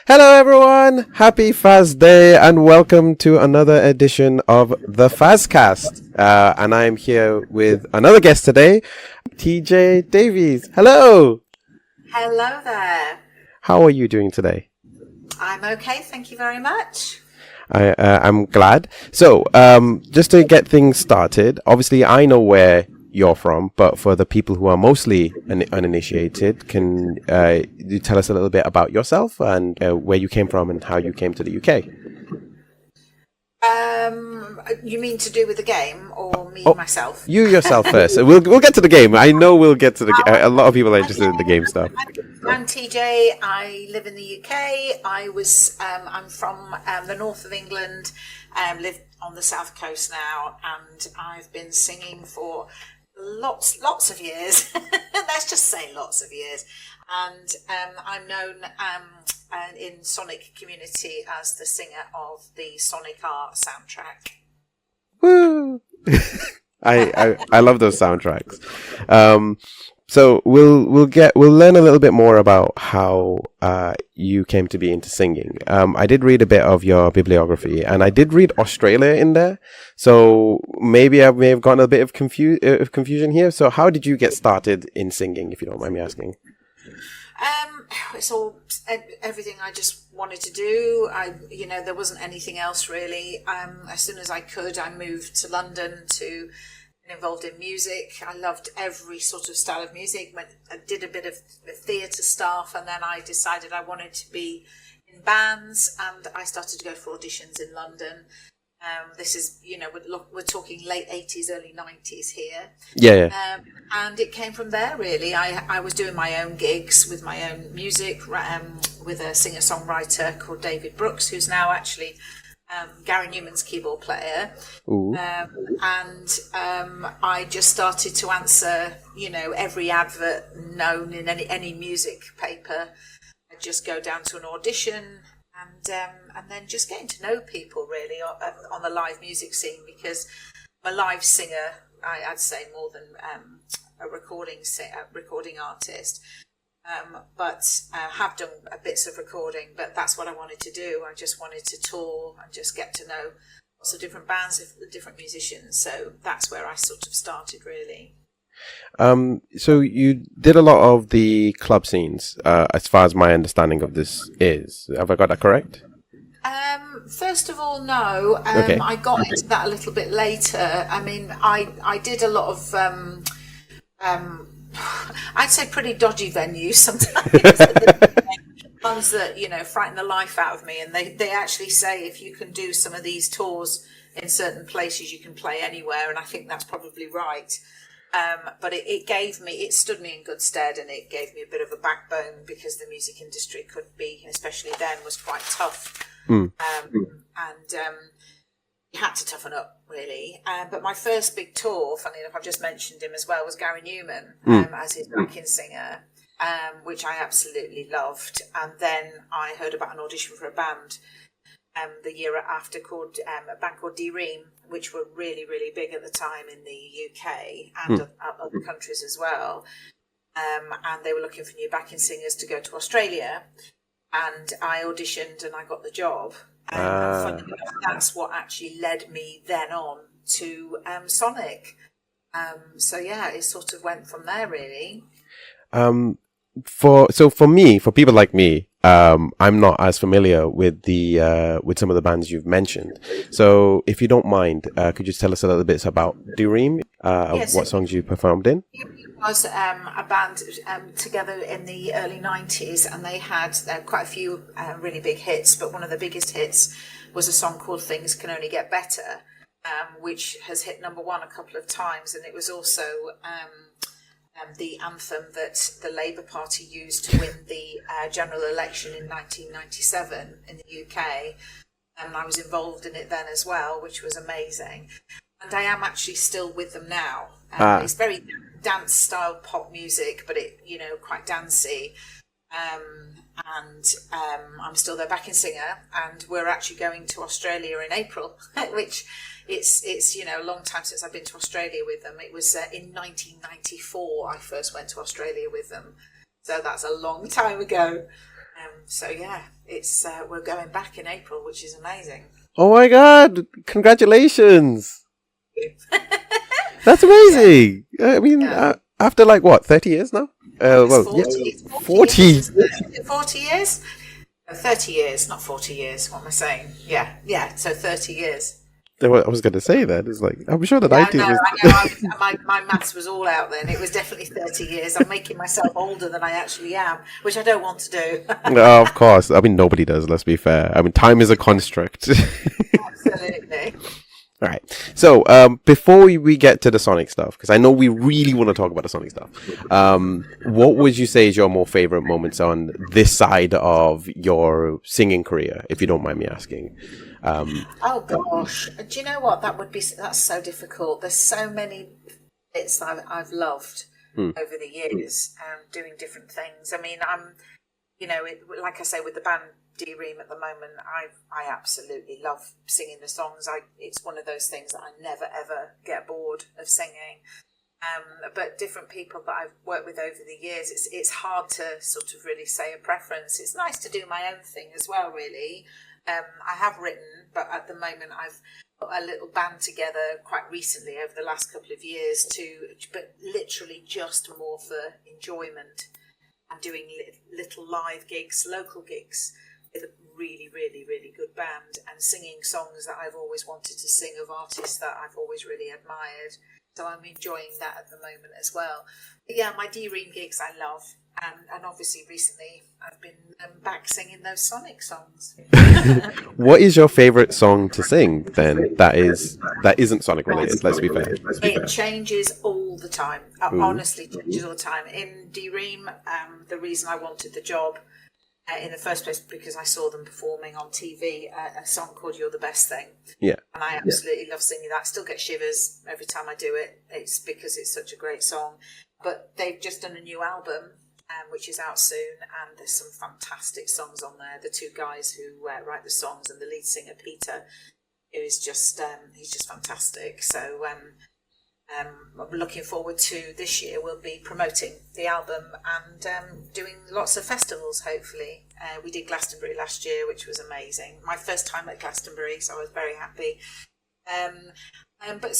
Hello, everyone. Happy Faz Day, and welcome to another edition of the FazCast. And I'm here with another guest today, TJ Davies. Hello. Hello there. How are you doing today? I'm okay, thank you very much. I'm glad. So, just to get things started, obviously I know where you're from, but for the people who are mostly uninitiated, can you tell us a little bit about yourself and where you came from and how you came to the UK? You mean to do with the game or me myself? You yourself first. We'll get to the game. I know we'll get to the game. A lot of people are interested in the game stuff. I'm TJ. I live in the UK. I'm from the north of England. Live on the south coast now, and I've been singing for lots of years. Let's just say lots of years. And I'm known in Sonic community as the singer of the Sonic R soundtrack. Woo! I love those soundtracks. So we'll learn a little bit more about how you came to be into singing. I did read a bit of your bibliography, and I did read Australia in there. So maybe I may have gotten a bit of confusion here. So how did you get started in singing, if you don't mind me asking? It's all everything I just wanted to do. There wasn't anything else really. As soon as I could, I moved to London to involved in music. I loved every sort of style of music. I did a bit of theatre stuff, and then I decided I wanted to be in bands, and I started to go for auditions in London. This is, we're talking late 80s, early 90s here. Yeah. And it came from there, really. I was doing my own gigs with my own music, with a singer-songwriter called David Brooks, who's now actually Gary Newman's keyboard player. I just started to answer, every advert known in any music paper. I'd just go down to an audition and then just getting to know people really on the live music scene, because I'm a live singer, I'd say, more than a recording artist. But have done bits of recording, but that's what I wanted to do. I just wanted to tour and just get to know lots of different bands, different musicians. So that's where I sort of started, really. So you did a lot of the club scenes, as far as my understanding of this is. Have I got that correct? First of all, no. Okay. I got into that a little bit later. I mean, I did a lot of I'd say pretty dodgy venues sometimes. Ones that, frighten the life out of me. And they actually say if you can do some of these tours in certain places, you can play anywhere. And I think that's probably right. But it stood me in good stead, and it gave me a bit of a backbone, because the music industry could be, especially then, was quite tough. And you had to toughen up, really. But my first big tour, funny enough, I've just mentioned him as well, was Gary Newman as his backing singer, which I absolutely loved. And then I heard about an audition for a band the year after called a band called D-Ream, which were really, really big at the time in the UK and other countries as well. And they were looking for new backing singers to go to Australia. And I auditioned and I got the job. And funny enough, that's what actually led me then on to Sonic. So yeah, it sort of went from there, really. For people like me, I'm not as familiar with with some of the bands you've mentioned. So if you don't mind, could you tell us a little bit about Dream, Yes, what songs you performed in? It was a band together in the early 90s, and they had quite a few really big hits, but one of the biggest hits was a song called Things Can Only Get Better, which has hit number one a couple of times, and it was also the anthem that the Labour Party used to win the general election in 1997 in the UK. And I was involved in it then as well, which was amazing. And I am actually still with them now. It's very dance style pop music, but quite dancey. I'm still their backing singer, and we're actually going to Australia in April, which it's a long time since I've been to Australia with them. It was in 1994 I first went to Australia with them, so that's a long time ago. So yeah, it's we're going back in April, which is amazing. Oh my God! Congratulations! That's amazing. I mean, after like what, 30 years now? Well, 40 years, 40 years? 30 years, not 40 years. What am I saying? Yeah. So 30 years. I was going to say that. It's like, I'm sure the Yeah, 90s was... I know. My maths was all out then. It was definitely 30 years. I'm making myself older than I actually am, which I don't want to do. No, of course. I mean, nobody does, let's be fair. I mean, time is a construct. Absolutely. All right. So, before we get to the Sonic stuff, because I know we really want to talk about the Sonic stuff, what would you say is your more favorite moments on this side of your singing career, if you don't mind me asking? Oh gosh, do you know what? That's so difficult. There's so many bits that I've loved over the years, doing different things. I mean, like I say, with the band D-Ream at the moment, I absolutely love singing the songs. It's one of those things that I never ever get bored of singing. But different people that I've worked with over the years, it's hard to sort of really say a preference. It's nice to do my own thing as well, really. I have written, but at the moment I've got a little band together quite recently over the last couple of years but literally just more for enjoyment and doing little live gigs, local gigs with a really, really, really good band and singing songs that I've always wanted to sing of artists that I've always really admired. So I'm enjoying that at the moment as well. But yeah, my D-Ream gigs I love. And obviously recently I've been back singing those Sonic songs. What is your favourite song to sing then that isn't Sonic related, let's be fair? It changes all the time. Honestly changes all the time. In D-Ream, the reason I wanted the job in the first place because I saw them performing on TV a song called You're the Best Thing. Yeah. And I absolutely love singing that. I still get shivers every time I do it. It's because it's such a great song. But they've just done a new album, which is out soon, and there's some fantastic songs on there. The two guys who write the songs and the lead singer Peter, who is just he's just fantastic. So I'm looking forward to this year. We'll be promoting the album and doing lots of festivals. Hopefully, we did Glastonbury last year, which was amazing. My first time at Glastonbury, so I was very happy. But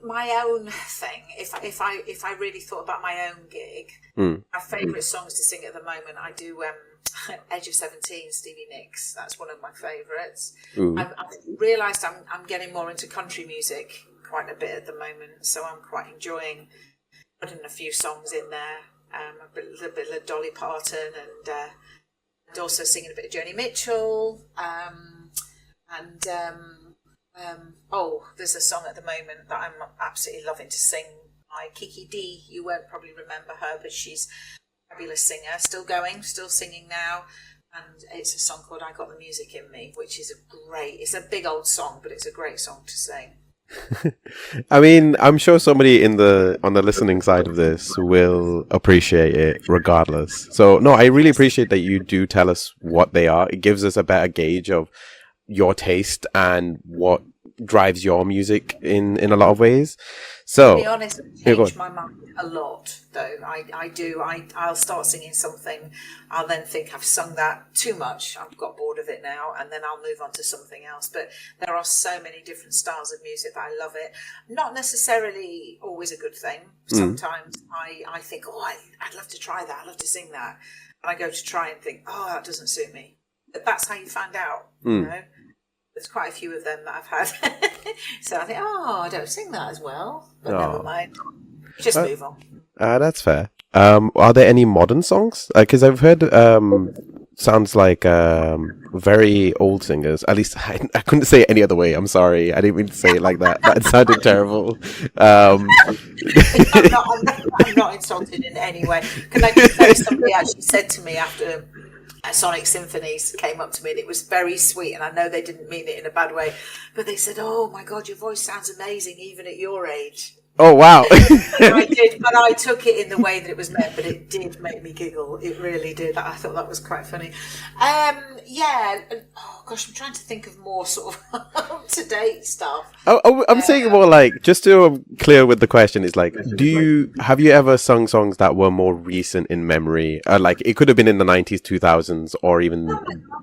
my own thing. If I really thought about my own gig, my favourite songs to sing at the moment, I do Edge of 17, Stevie Nicks. That's one of my favourites. I've realised I'm getting more into country music quite a bit at the moment, so I'm quite enjoying putting a few songs in there. A little bit of Dolly Parton and also singing a bit of Joni Mitchell there's a song at the moment that I'm absolutely loving to sing by Kiki D. You won't probably remember her, but she's a fabulous singer, still going, still singing now. And it's a song called I Got the Music in Me, which is it's a big old song, but it's a great song to sing. I mean, I'm sure somebody on the listening side of this will appreciate it regardless. So no, I really appreciate that you do tell us what they are. It gives us a better gauge of your taste and what drives your music in a lot of ways. So to be honest, it changed my mind a lot though. I'll start singing something, I'll then think I've sung that too much, I've got bored of it now, and then I'll move on to something else. But there are so many different styles of music that I love it. Not necessarily always a good thing. Sometimes I think, I'd love to try that, I'd love to sing that, and I go to try and think, that doesn't suit me. But that's how you find out, you know. There's quite a few of them that I've had. So I think, I don't sing that as well. But never mind. Just move on. That's fair. Are there any modern songs? Because I've heard sounds like very old singers. At least I couldn't say it any other way. I'm sorry. I didn't mean to say it like that. That sounded terrible. I'm not insulted in any way. Can I just say somebody actually said to me after Sonic Symphonies came up to me, and it was very sweet, and I know they didn't mean it in a bad way, but they said, oh my God, your voice sounds amazing even at your age. Oh, wow. I did, but I took it in the way that it was meant. But it did make me giggle. It really did. I thought that was quite funny. Yeah. Oh gosh, I'm trying to think of more sort of up to date stuff. I'm saying more like, just to clear with the question, is like, have you ever sung songs that were more recent in memory? Like, it could have been in the 90s, 2000s, or even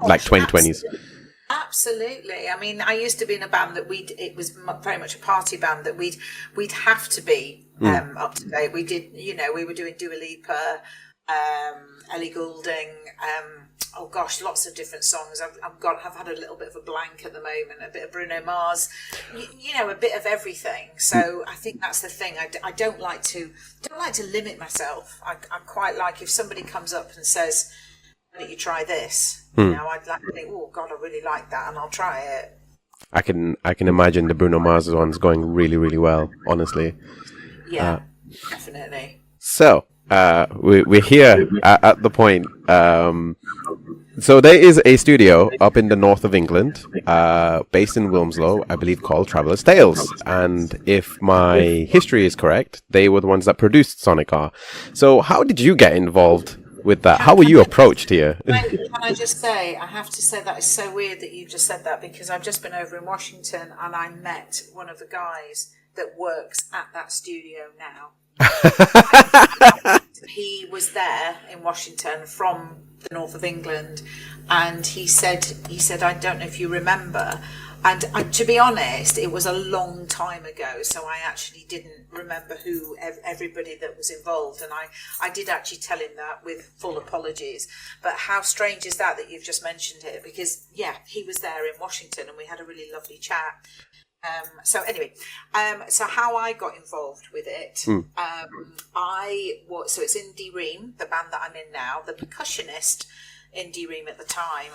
like 2020s. Absolutely. I mean, I used to be in a band that it was very much a party band that we'd have to be up to date. We did, we were doing Dua Lipa, Ellie Goulding, oh gosh, lots of different songs. I've had a little bit of a blank at the moment, a bit of Bruno Mars, a bit of everything. So I think that's the thing. I don't like to limit myself. I quite like if somebody comes up and says, why don't you try this? I'd like to think, oh God, I really like that, and I'll try it. I can imagine the Bruno Mars one's going really, really well, honestly. Yeah, definitely. So, we're here at the point. So there is a studio up in the north of England, based in Wilmslow, I believe, called Traveller's Tales. And if my history is correct, they were the ones that produced Sonic R. So how did you get involved with that? How were you approached here? Can I just say, I have to say that is so weird that you just said that, because I've just been over in Washington and I met one of the guys that works at that studio now. He was there in Washington from the north of England, and he said, I don't know if you remember. And to be honest, it was a long time ago, so I actually didn't remember who everybody that was involved. And I did actually tell him that with full apologies. But how strange is that you've just mentioned it? Because, yeah, he was there in Washington and we had a really lovely chat. So how I got involved with it, so it's in D-Ream, the band that I'm in now. The percussionist in D-Ream at the time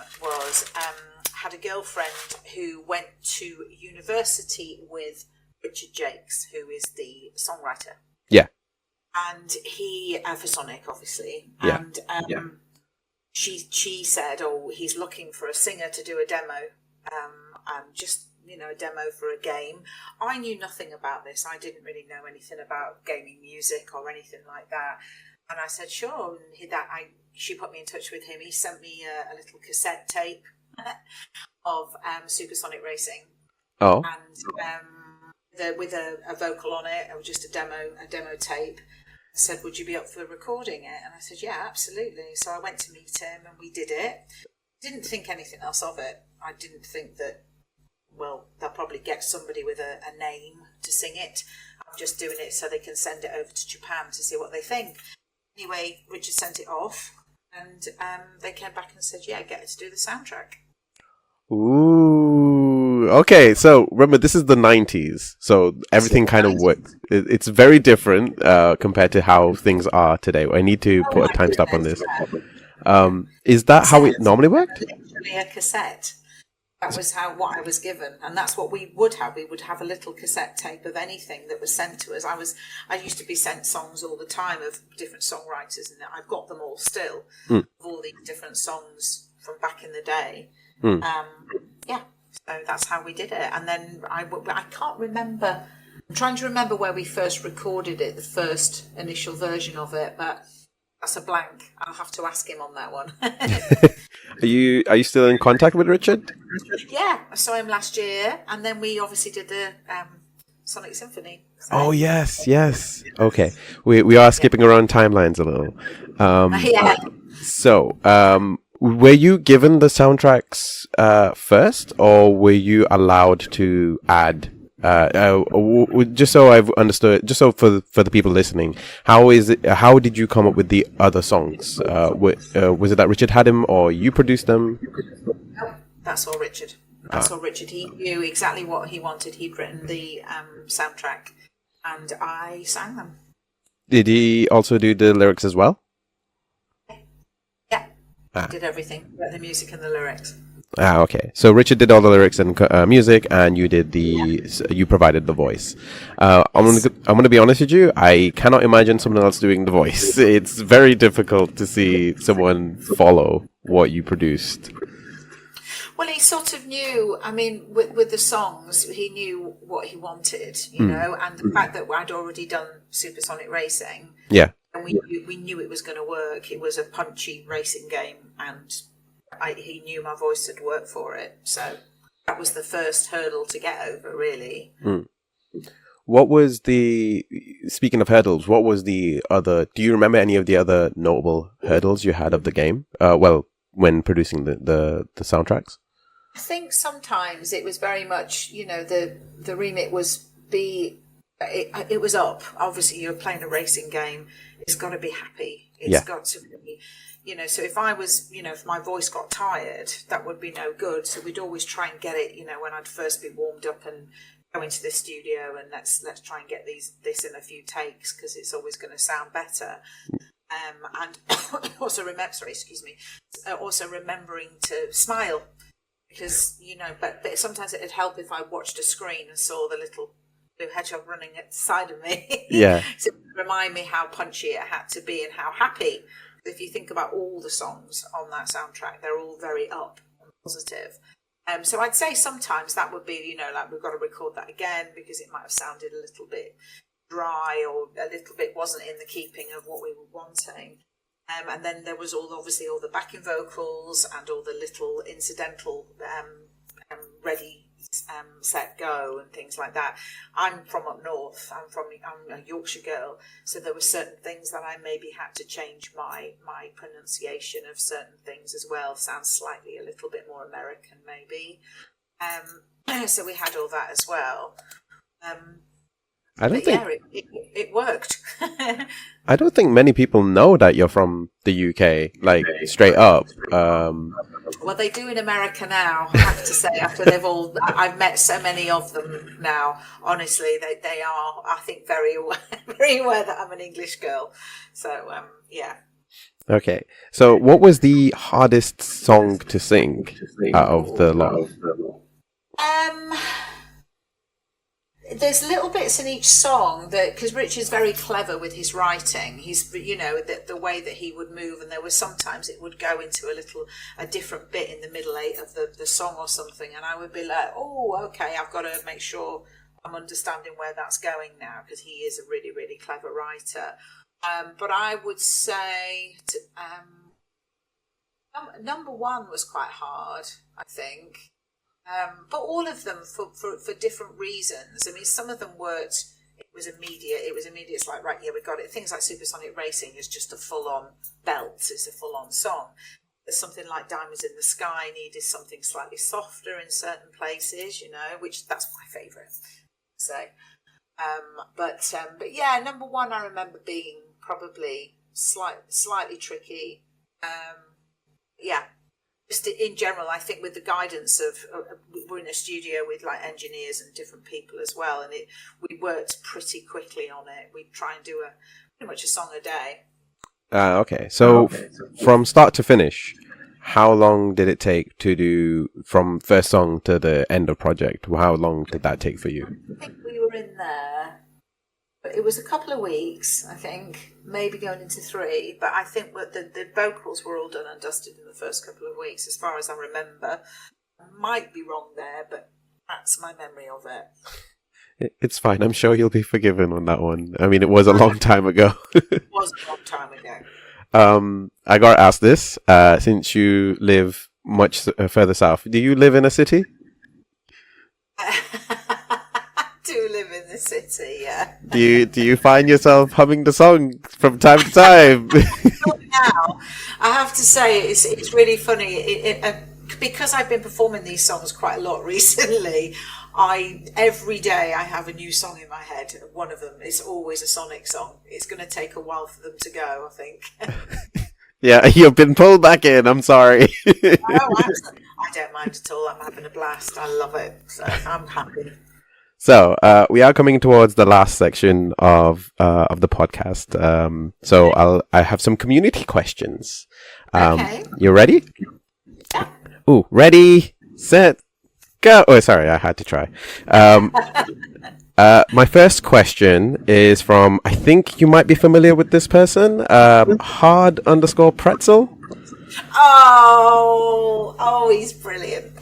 had a girlfriend who went to university with Richard Jakes, who is the songwriter. Yeah. And he, for Sonic, obviously. Yeah. And she said, he's looking for a singer to do a demo, and just, a demo for a game. I knew nothing about this. I didn't really know anything about gaming music or anything like that. And I said, sure. And she put me in touch with him. He sent me a little cassette tape of Supersonic Racing. Oh. And with a vocal on it, or just a demo tape. I said, would you be up for recording it? And I said, yeah, absolutely. So I went to meet him and we did it. Didn't think anything else of it. I didn't think that, they'll probably get somebody with a name to sing it. I'm just doing it so they can send it over to Japan to see what they think. Anyway, Richard sent it off, and they came back and said, yeah, get her to do the soundtrack. Ooh, okay. So remember, this is the 90s, so everything kind of works. It's very different compared to how things are today. I need to put a timestamp on this. Is that how it normally worked? Literally a cassette. That was what I was given, and that's what we would have. We would have a little cassette tape of anything that was sent to us. I used to be sent songs all the time of different songwriters, and I've got them all still, of all these different songs from back in the day. So that's how we did it. And then I can't remember. I'm trying to remember where we first recorded it, the first initial version of it, but that's a blank. I'll have to ask him on that one. Are you still in contact with Richard? Yeah, I saw him last year, and then we obviously did the Sonic Symphony. So. Oh yes. Okay, we are skipping around timelines a little. Yeah. So, were you given the soundtracks first, or were you allowed to add? Just so I've understood, just so for the people listening, how did you come up with the other songs? Was it that Richard had them, or you produced them? No, that's all Richard. All Richard. He knew exactly what he wanted. He'd written the soundtrack, and I sang them. Did he also do the lyrics as well? Yeah, did everything, the music and the lyrics. Okay. So Richard did all the lyrics and music, and you provided the voice. I'm gonna be honest with you. I cannot imagine someone else doing the voice. It's very difficult to see someone follow what you produced. Well, he sort of knew. I mean, with the songs, he knew what he wanted, you know, and the fact that I'd already done Supersonic Racing, Yeah. and we knew it was going to work. It was a punchy racing game, and he knew my voice would work for it. So that was the first hurdle to get over, really. What was speaking of hurdles, what was do you remember any of the other notable hurdles you had of the game? When producing the soundtracks? I think sometimes it was very much, you know, the remit was it was up. Obviously, you're playing a racing game. It's got to be happy. It's got to be, you know, so if my voice got tired, that would be no good. So we'd always try and get it, you know, when I'd first be warmed up and go into the studio and let's try and get this in a few takes because it's always going to sound better. And also remembering to smile because, you know, but sometimes it'd help if I watched a screen and saw the little blue hedgehog running at the side of me. Yeah. To remind me how punchy it had to be and how happy. If you think about all the songs on that soundtrack, they're all very up and positive. So I'd say sometimes that would be, you know, like we've got to record that again because it might have sounded a little bit dry or a little bit wasn't in the keeping of what we were wanting. And then there was obviously all the backing vocals and all the little incidental ready, set, go and things like that. I'm from up north. I'm a Yorkshire girl, so there were certain things that I maybe had to change my pronunciation of certain things as well. Sounds slightly a little bit more American maybe. So we had all that as well. I don't think it worked. I don't think many people know that you're from the UK, like straight up. Well, they do in America now, I have to say, after I've met so many of them now. Honestly, they are, I think, very aware that I'm an English girl. So, yeah. Okay. So what was the hardest song to sing out of the lot? There's little bits in each song that, because Rich is very clever with his writing, he's, you know, the way that he would move, and there was sometimes it would go into a different bit in the middle of the song or something, and I would be like, oh, okay, I've got to make sure I'm understanding where that's going now, because he is a really, really clever writer. But I would say number one was quite hard, I think. But all of them for different reasons. I mean, some of them worked. It was immediate. It's like, right, yeah, we got it. Things like Supersonic Racing is just a full-on belt. It's a full-on song. There's something like Diamonds in the Sky needed something slightly softer in certain places, you know, which that's my favourite. So, but yeah, number one I remember being probably slightly tricky. Yeah. Just in general, I think with the guidance of we're in a studio with like engineers and different people as well, and we worked pretty quickly on it. We try and do pretty much a song a day. Okay. So from start to finish, how long did it take to do from first song to the end of project? How long did that take for you? I think we were in there. It was a couple of weeks, I think, maybe going into 3. But I think the vocals were all done and dusted in the first couple of weeks, as far as I remember. I might be wrong there, but that's my memory of it. It's fine. I'm sure you'll be forgiven on that one. I mean, it was a long time ago. It was a long time ago. I got to ask this, since you live much further south. Do you live in a city? Do live in the city, yeah. Do you find yourself humming the song from time to time? Not now. I have to say it's really funny. Because I've been performing these songs quite a lot recently, every day I have a new song in my head. One of them is always a Sonic song. It's going to take a while for them to go, I think. Yeah, you've been pulled back in. I'm sorry. Oh, I don't mind at all. I'm having a blast. I love it. So I'm happy. So we are coming towards the last section of the podcast. So I have some community questions. Okay. You ready? Yeah. Ooh, ready, set, go. Oh, sorry, I had to try. My first question is from, I think you might be familiar with this person, hard_pretzel. Oh, he's brilliant.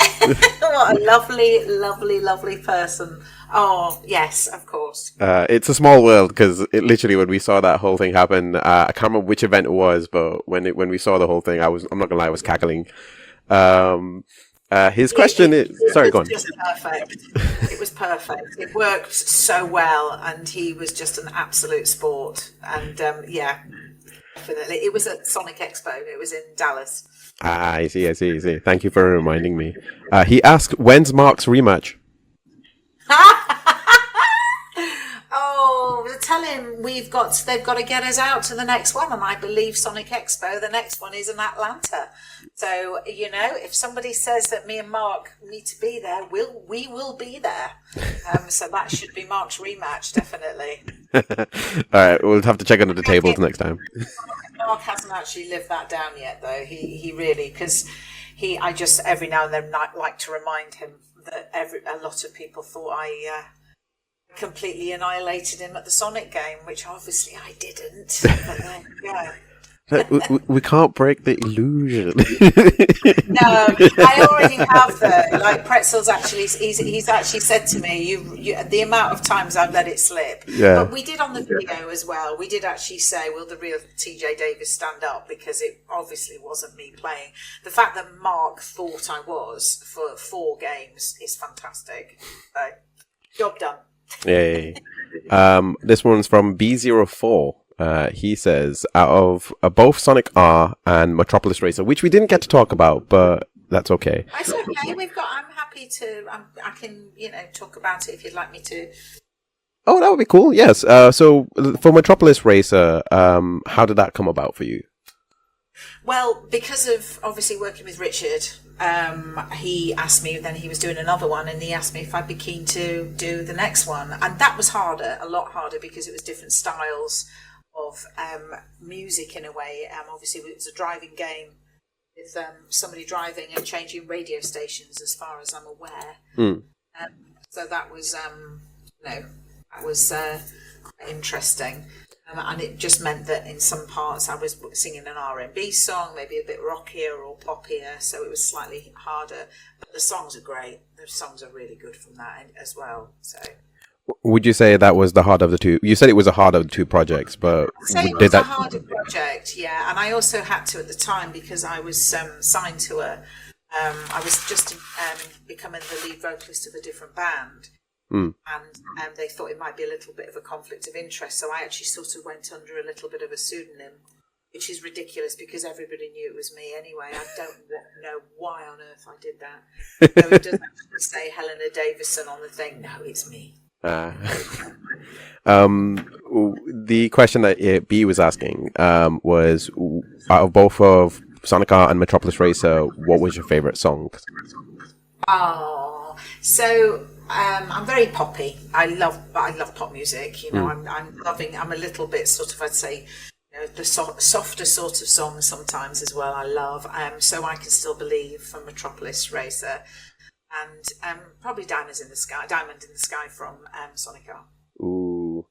What a lovely, lovely, lovely person. Oh, yes, of course. It's a small world because it literally when we saw that whole thing happen, I can't remember which event it was, but when we saw the whole thing, I'm not gonna lie, I was cackling. His question is, sorry, go on. It was just perfect. It was perfect. It worked so well, and he was just an absolute sport. And yeah, definitely. It was at Sonic Expo. It was in Dallas. I see. Thank you for reminding me. He asked, when's Mark's rematch? Oh, tell him they've got to get us out to the next one, and I believe Sonic Expo, the next one is in Atlanta. So, if somebody says that me and Mark need to be there, we will be there. So that should be Mark's rematch, definitely. All right, we'll have to check under the tables next time. Mark hasn't actually lived that down yet, though. He really, because I just every now and then like to remind him that a lot of people thought I completely annihilated him at the Sonic game, which obviously I didn't. But yeah. We can't break the illusion. No, I already have Pretzel's actually. He's actually said to me, "You the amount of times I've let it slip." Yeah. But we did on the video as well. We did actually say, "Will the real TJ Davis stand up?" Because it obviously wasn't me playing. The fact that Mark thought I was for 4 games is fantastic. So, job done. Yay. This one's from B04. He says, out of both Sonic R and Metropolis Racer, which we didn't get to talk about, but that's okay. It's okay. I'm happy to. I can, talk about it if you'd like me to. Oh, that would be cool. Yes. So for Metropolis Racer, how did that come about for you? Well, because of obviously working with Richard, he asked me, then he was doing another one, and he asked me if I'd be keen to do the next one. And that was a lot harder, because it was different styles of music in a way. Obviously, it was a driving game with somebody driving and changing radio stations, as far as I'm aware. So that was, interesting. And it just meant that in some parts I was singing an R&B song, maybe a bit rockier or poppier, so it was slightly harder. But the songs are great. The songs are really good from that as well. So, would you say that was the harder of the two? You said it was a harder of the 2 projects, but it was a harder project, yeah. And I also had to at the time, because I was signed to I was just becoming the lead vocalist of a different band. And they thought it might be a little bit of a conflict of interest, so I actually sort of went under a little bit of a pseudonym, which is ridiculous because everybody knew it was me anyway. I don't know why on earth I did that. So it doesn't actually say Helena Davison on the thing. No, it's me. The question that B was asking was, out of both of Sonic R and Metropolis Racer, what was your favorite song? Oh, so I'm very poppy. I love pop music. I'm a little bit sort of, I'd say, the softer sort of songs sometimes as well. I love So I Can Still Believe from Metropolis Racer, and probably Diamond in the Sky from Sonic R. Ooh,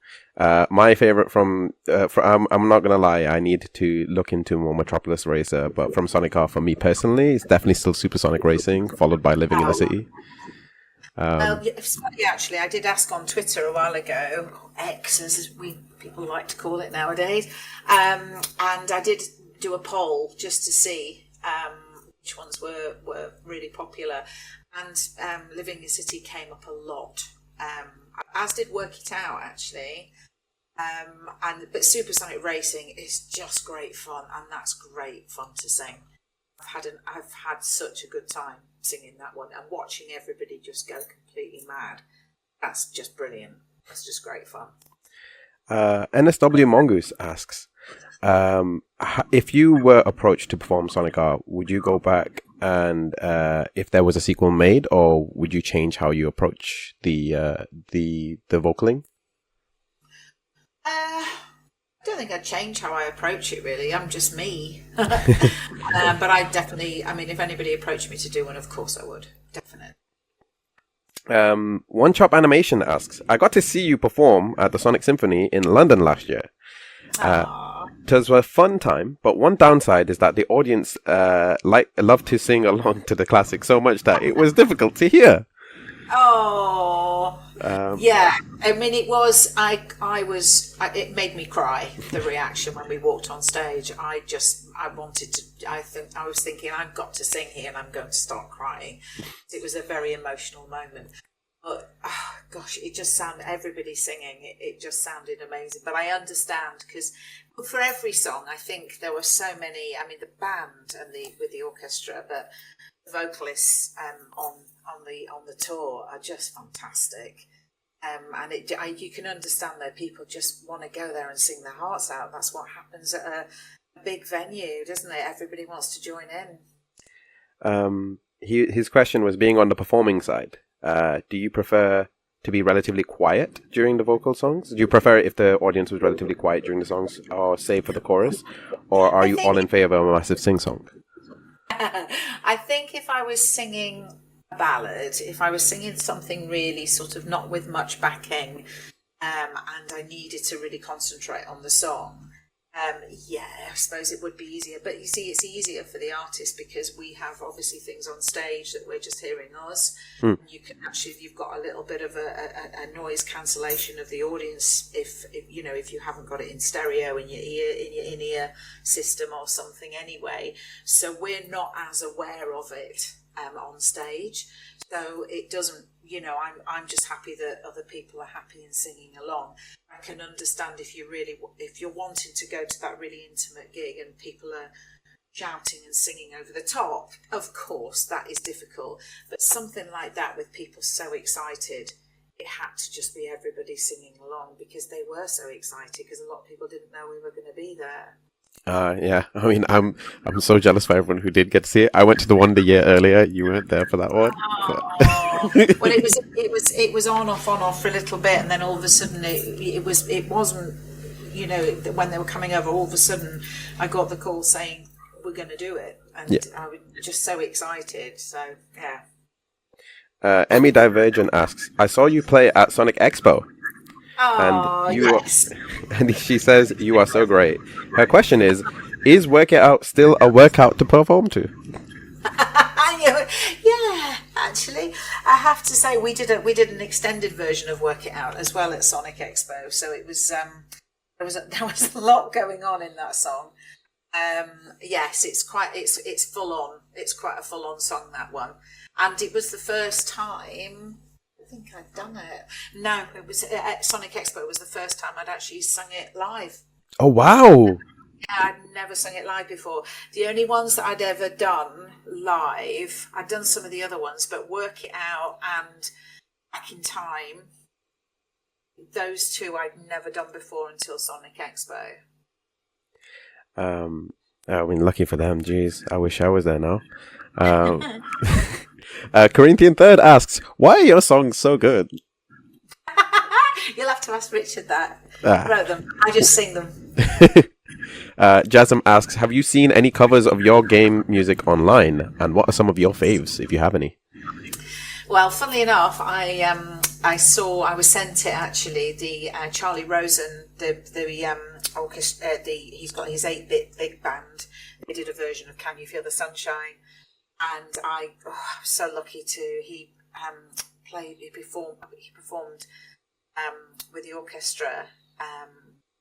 my favorite from I'm not gonna lie, I need to look into more Metropolis Racer, but from Sonic R, for me personally, it's definitely still Supersonic Racing, followed by Living in the City. It's funny, actually. I did ask on Twitter a while ago, X as people like to call it nowadays, and I did do a poll just to see which ones were really popular, and Living in the City came up a lot, as did Work It Out, actually. But Supersonic Racing is just great fun, and that's great fun to sing. I've had such a good time singing that one and watching everybody just go completely mad. That's just brilliant. That's just great fun. NSW Mongoose asks, if you were approached to perform Sonic R, would you go back and if there was a sequel made, or would you change how you approach the vocaling? I don't think I'd change how I approach it, really. I'm just me. But I definitely, if anybody approached me to do one, of course I would. Definitely. One Chop Animation asks, I got to see you perform at the Sonic Symphony in London last year. it was a fun time, but one downside is that the audience loved to sing along to the classic so much that it was difficult to hear. Oh, yeah. I mean, it was. It made me cry. The reaction when we walked on stage. I wanted to. I was thinking, I've got to sing here, and I'm going to start crying. It was a very emotional moment. But gosh, it just sounded. Everybody singing. It just sounded amazing. But I understand, because for every song, I think there were so many. I mean, the band and with the orchestra, but the vocalists on the tour are just fantastic, and you can understand that people just want to go there and sing their hearts out. That's what happens at a big venue, doesn't it? Everybody wants to join in. His question was, being on the performing side, do you prefer to be relatively quiet during the vocal songs? Do you prefer it if the audience was relatively quiet during the songs, or save for the chorus, or are you all in favour of a massive sing-song? I think if I was singing a ballad, if I was singing something really sort of not with much backing, and I needed to really concentrate on the song, I suppose it would be easier. But you see, it's easier for the artist because we have obviously things on stage that we're just hearing us. You can actually, you've got a little bit of a noise cancellation of the audience if you haven't got it in stereo in your in-ear system or something anyway. So we're not as aware of it on stage. So it doesn't. I'm just happy that other people are happy and singing along. I can understand if you're wanting to go to that really intimate gig and people are shouting and singing over the top. Of course, that is difficult. But something like that with people so excited, it had to just be everybody singing along because they were so excited because a lot of people didn't know we were going to be there. Yeah. I mean, I'm so jealous for everyone who did get to see it. I went to the one the year earlier. You weren't there for that one. Well, it was on off for a little bit, and then all of a sudden it wasn't. When they were coming over, all of a sudden I got the call saying we're going to do it, and I was just so excited. So yeah. Emmy Divergent asks, I saw you play at Sonic Expo. Yes. And she says you are so great. Her question is Work It Out still a workout to perform to? Yeah, actually, I have to say we did an extended version of Work It Out as well at Sonic Expo. So it was there was a lot going on in that song. Yes, it's full on. It's quite a full on song, that one, and it was the first time. I think I'd done it. No, it was at Sonic Expo. It was the first time I'd actually sung it live. Oh, wow. Yeah, I'd never sung it live before. The only ones that I'd ever done live, I'd done some of the other ones, but Work It Out and Back in Time, those two I'd never done before until Sonic Expo. I mean, lucky for them. Jeez, I wish I was there now. Corinthian Third asks, why are your songs so good? You'll have to ask Richard that. I wrote them. I just sing them. Jasm asks, have you seen any covers of your game music online? And what are some of your faves, if you have any? Well, funnily enough, I was sent it actually. The Charlie Rosen, the orchestra. He's got his 8-bit big band. They did a version of "Can You Feel the Sunshine," and I was so lucky to. He performed with the orchestra.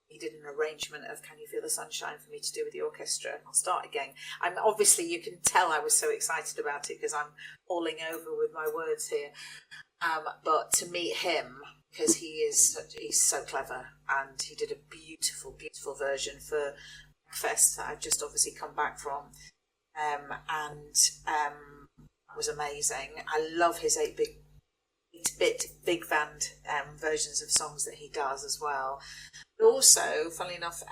He did an arrangement of "Can You Feel the Sunshine" for me to do with the orchestra. I'll start again. Obviously you can tell I was so excited about it because I'm falling over with my words here. But to meet him, because he's so clever, and he did a beautiful, beautiful version for Fest that I've just obviously come back from, and it was amazing. I love his 8-bit big band versions of songs that he does as well. But also, funnily enough,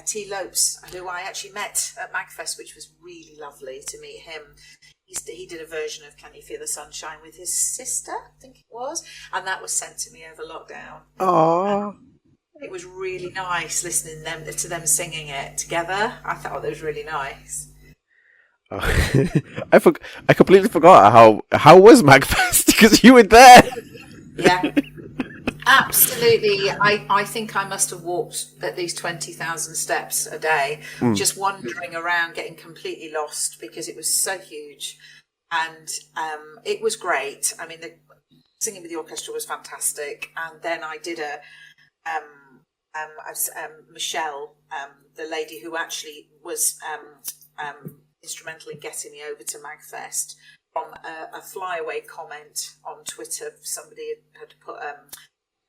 T. Lopes, who I actually met at MagFest, which was really lovely to meet him. He did a version of "Can You Feel the Sunshine" with his sister, I think it was, and that was sent to me over lockdown. Aww. It was really nice listening to them singing it together. I thought it was really nice. I completely forgot how was MagFest because you were there. Yeah. Absolutely. I think I must have walked at least 20,000 steps a day, just wandering around, getting completely lost because it was so huge. And it was great. I mean, the singing with the orchestra was fantastic. And then I did Michelle, the lady who actually was instrumental in getting me over to MagFest, from a flyaway comment on Twitter. Somebody had put a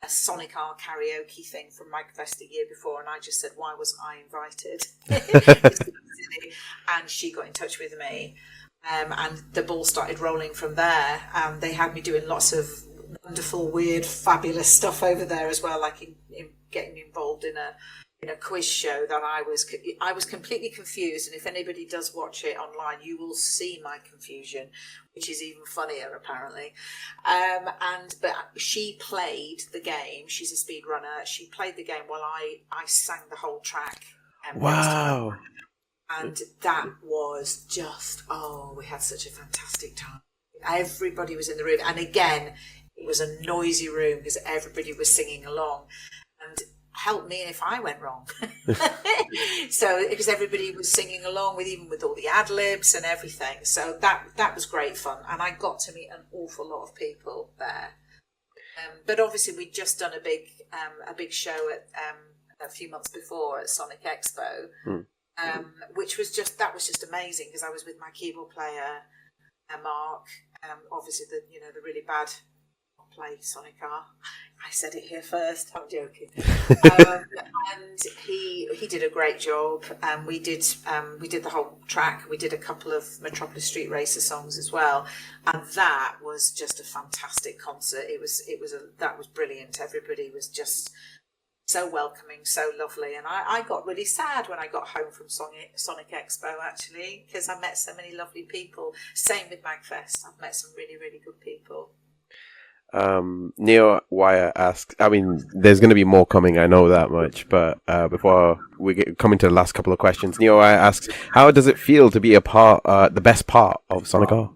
Sonic R karaoke thing from MagFest a year before, and I just said, why wasn't I invited? And she got in touch with me, and the ball started rolling from there. They had me doing lots of wonderful, weird, fabulous stuff over there as well, like in getting involved in a quiz show that I was completely confused, and if anybody does watch it online, you will see my confusion, which is even funnier apparently. But she played the game. She's a speed runner. She played the game while I sang the whole track. Wow! And that was just we had such a fantastic time. Everybody was in the room, and again, it was a noisy room because everybody was singing along. And help me if I went wrong. So because everybody was singing along with all the ad libs and everything, so that was great fun, and I got to meet an awful lot of people there. But obviously we'd just done a big show at a few months before at Sonic Expo, which was just amazing because I was with my keyboard player, Mark, obviously the really bad play Sonic R. I said it here first. I'm joking. And he did a great job. We did the whole track. We did a couple of Metropolis Street Racer songs as well, and that was just a fantastic concert. That was brilliant. Everybody was just so welcoming, so lovely, and I got really sad when I got home from Sonic Expo actually, because I met so many lovely people. Same with MagFest. I've met some really, really good people. Neo Wire asks, I mean, there's going to be more coming, I know that much, but before we get coming to the last couple of questions, Neo Wire asks, how does it feel to be the best part of Sonic R?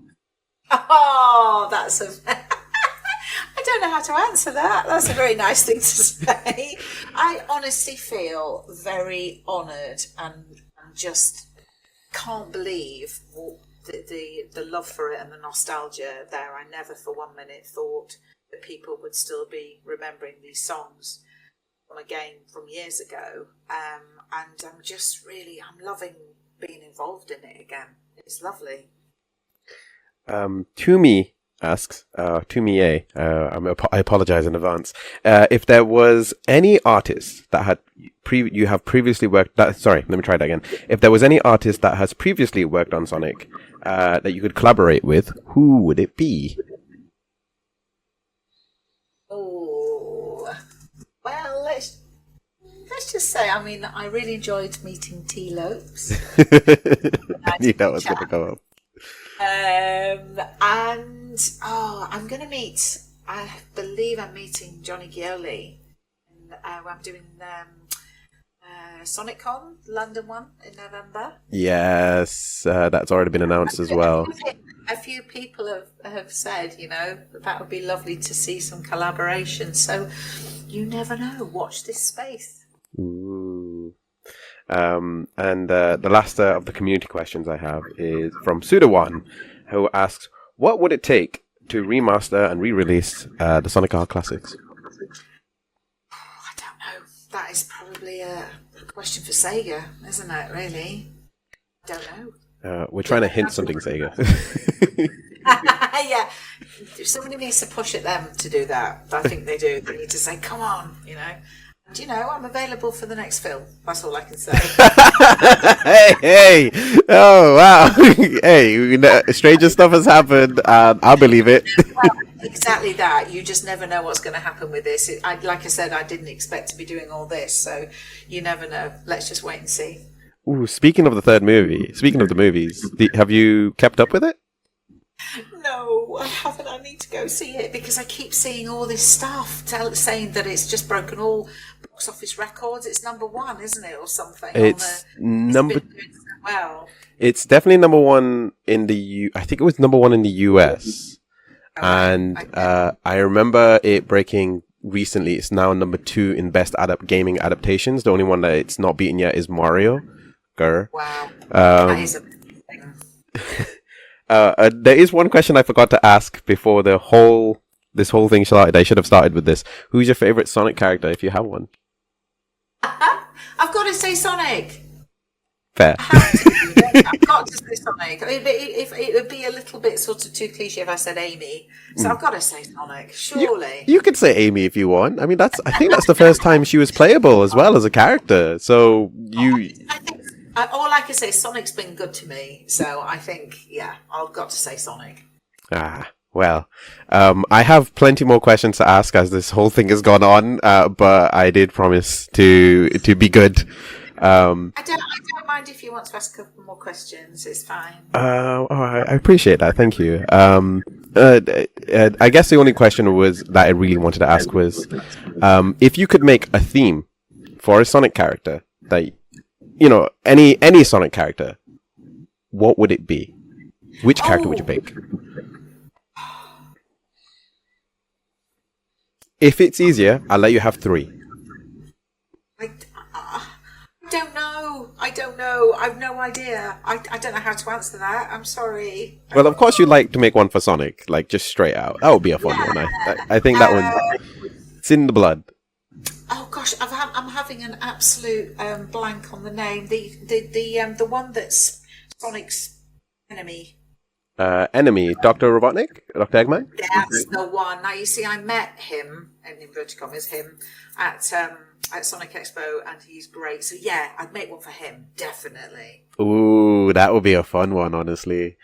Oh, that's I don't know how to answer that. That's a very nice thing to say. I honestly feel very honoured and just can't believe the love for it and the nostalgia there. I never for 1 minute thought that people would still be remembering these songs from a game from years ago. And I'm loving being involved in it again. It's lovely. Toomey asks, Toomey A, I apologize in advance. If there was any artist that had you have previously worked, sorry, let me try that again. If there was any artist that has previously worked on Sonic that you could collaborate with, who would it be? Oh, well, let's just say, I mean, I really enjoyed meeting T. Lopes. I knew that was going to come up. I'm going to meet, I believe I'm meeting Johnny Ghioli. I'm doing SonicCon, London one in November. Yes, that's already been announced as well. A few people have said, that would be lovely to see some collaboration. So you never know. Watch this space. Ooh. And the last of the community questions I have is from Suda1, who asks, what would it take to remaster and re-release the Sonic R classics? I don't know. That is probably a question for SEGA, isn't it, really? I don't know. We're trying to hint something, SEGA. Yeah. Somebody needs to push at them to do that. I think they do. They need to say, come on, And, I'm available for the next film. That's all I can say. Hey! Oh, wow. Hey, stranger stuff has happened, and I believe it. Well, exactly that. You just never know what's going to happen with this. Like I said, I didn't expect to be doing all this, so you never know. Let's just wait and see. Ooh, speaking of the movies, have you kept up with it? No, I haven't. I need to go see it because I keep seeing all this stuff saying that it's just broken all box office records. It's number one, isn't it, or something? It's number. It's been doing so well. It's definitely number one in the I think it was number one in the US, and I remember it breaking recently. It's now number 2 in best gaming adaptations. The only one that it's not beaten yet is Mario. Grr. Wow. That is amazing. There is one question I forgot to ask before this whole thing started. I should have started with this. Who's your favorite Sonic character, if you have one? I've got to say Sonic. Fair. I've got to say Sonic. It would be a little bit sort of too cliche if I said Amy. So I've got to say Sonic, surely. You could say Amy if you want. I mean, I think that's the first time she was playable as well as a character. So I think all I can say is Sonic's been good to me. So I think, yeah, I've got to say Sonic. Well, I have plenty more questions to ask as this whole thing has gone on, but I did promise to be good. I don't mind if you want to ask a couple more questions. It's fine. I appreciate that. Thank you. I guess the only question that I really wanted to ask was, if you could make a theme for a Sonic character that, any Sonic character, what would it be? Which character would you pick? If it's easier, I'll let you have 3. I don't know. I've no idea. I don't know how to answer that. I'm sorry. Well, of course you'd like to make one for Sonic, like just straight out. That would be a fun one. I think that one, it's in the blood. Oh gosh, I'm having an absolute blank on the name. The one that's Sonic's enemy. Enemy, Dr. Robotnik? Dr. Eggman? That's the one. Now, you see, I met him, in inverted commas, at Sonic Expo, and he's great. So, yeah, I'd make one for him, definitely. Ooh, that would be a fun one, honestly.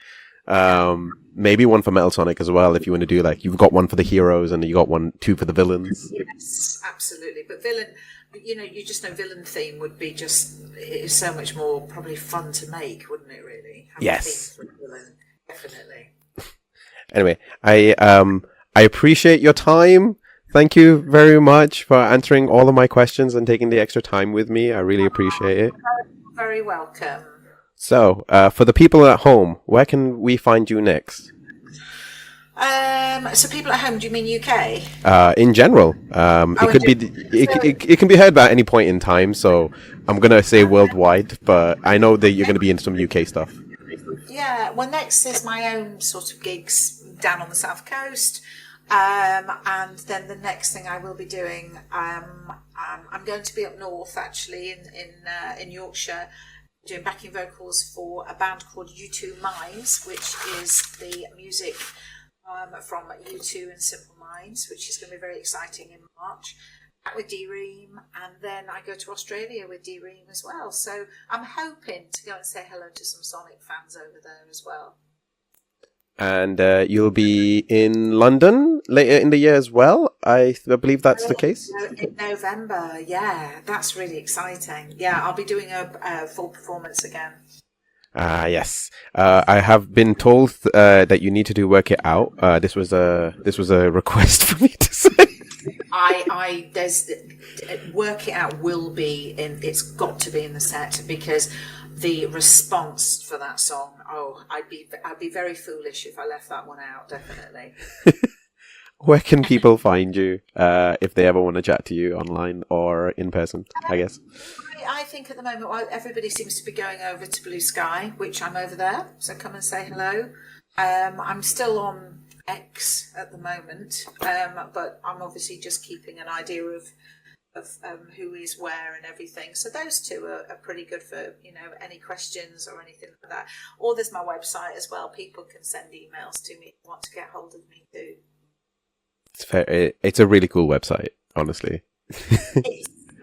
Maybe one for Metal Sonic as well, if you want to do, you've got one for the heroes, and you got 2 for the villains. Yes, absolutely. But villain, you just know villain theme would be it's so much more probably fun to make, wouldn't it, really? Yes. A theme for a villain. Definitely. Anyway, I appreciate your time. Thank you very much for answering all of my questions and taking the extra time with me. I really appreciate it. Very welcome. So, for the people at home, where can we find you next? So people at home, do you mean UK? In general, it can be heard at any point in time. So I'm gonna say worldwide, but I know that you're gonna be into some UK stuff. Yeah, well, next is my own sort of gigs down on the south coast, and then the next thing I will be doing, I'm going to be up north actually in Yorkshire, doing backing vocals for a band called U2 Minds, which is the music from U2 and Simple Minds, which is going to be very exciting in March. With D-Ream, and then I go to Australia with D-Ream as well. So I'm hoping to go and say hello to some Sonic fans over there as well. And you'll be in London later in the year as well. I believe that's the case. In November, yeah, that's really exciting. Yeah, I'll be doing a full performance again. Yes. I have been told that you need to do Work It Out. This was a request for me to say. There's Work It Out will be in. It's got to be in the set because the response for that song. Oh, I'd be very foolish if I left that one out. Definitely. Where can people find you if they ever want to chat to you online or in person? I guess. I think at the moment everybody seems to be going over to BlueSky, which I'm over there. So come and say hello. I'm still on X at the moment, but I'm obviously just keeping an idea of who is where and everything. So those two are pretty good for any questions or anything like that. Or there's my website as well. People can send emails to me if they want to get hold of me too. It's fair. It's a really cool website, honestly.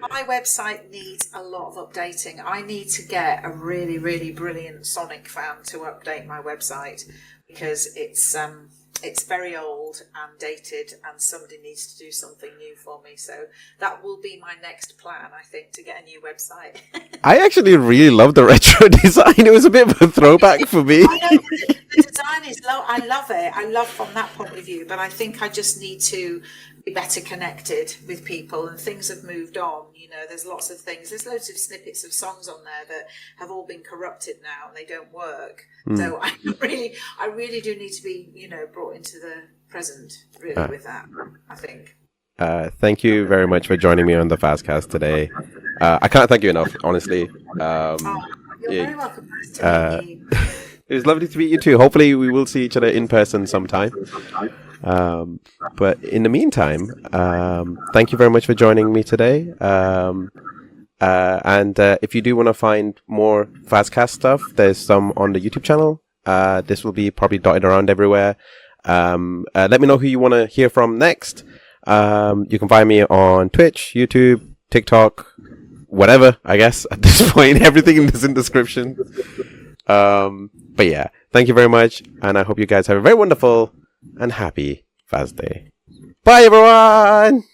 My website needs a lot of updating. I need to get a really, really brilliant Sonic fan to update my website because it's very old and dated and somebody needs to do something new for me. So that will be my next plan, I think, to get a new website. I actually really love the retro design. It was a bit of a throwback for me. I know, the design is low. I love it. I love from that point of view, but I think I just need to be better connected with people, and things have moved on. There's lots of things. There's loads of snippets of songs on there that have all been corrupted now and they don't work. So I really do need to be, brought into the present really with that, I think. thank you very much for joining me on the FazCast today. I can't thank you enough, honestly. You're very welcome. Nice to meet you. It was lovely to meet you too. Hopefully, we will see each other in person sometime. But in the meantime, thank you very much for joining me today. And if you do want to find more FazCast stuff, there's some on the YouTube channel. This will be probably dotted around everywhere. Let me know who you want to hear from next. You can find me on Twitch, YouTube, TikTok, whatever, I guess, at this point. Everything is in the description. But yeah, thank you very much. And I hope you guys have a very wonderful and happy Faz Day. Bye, everyone!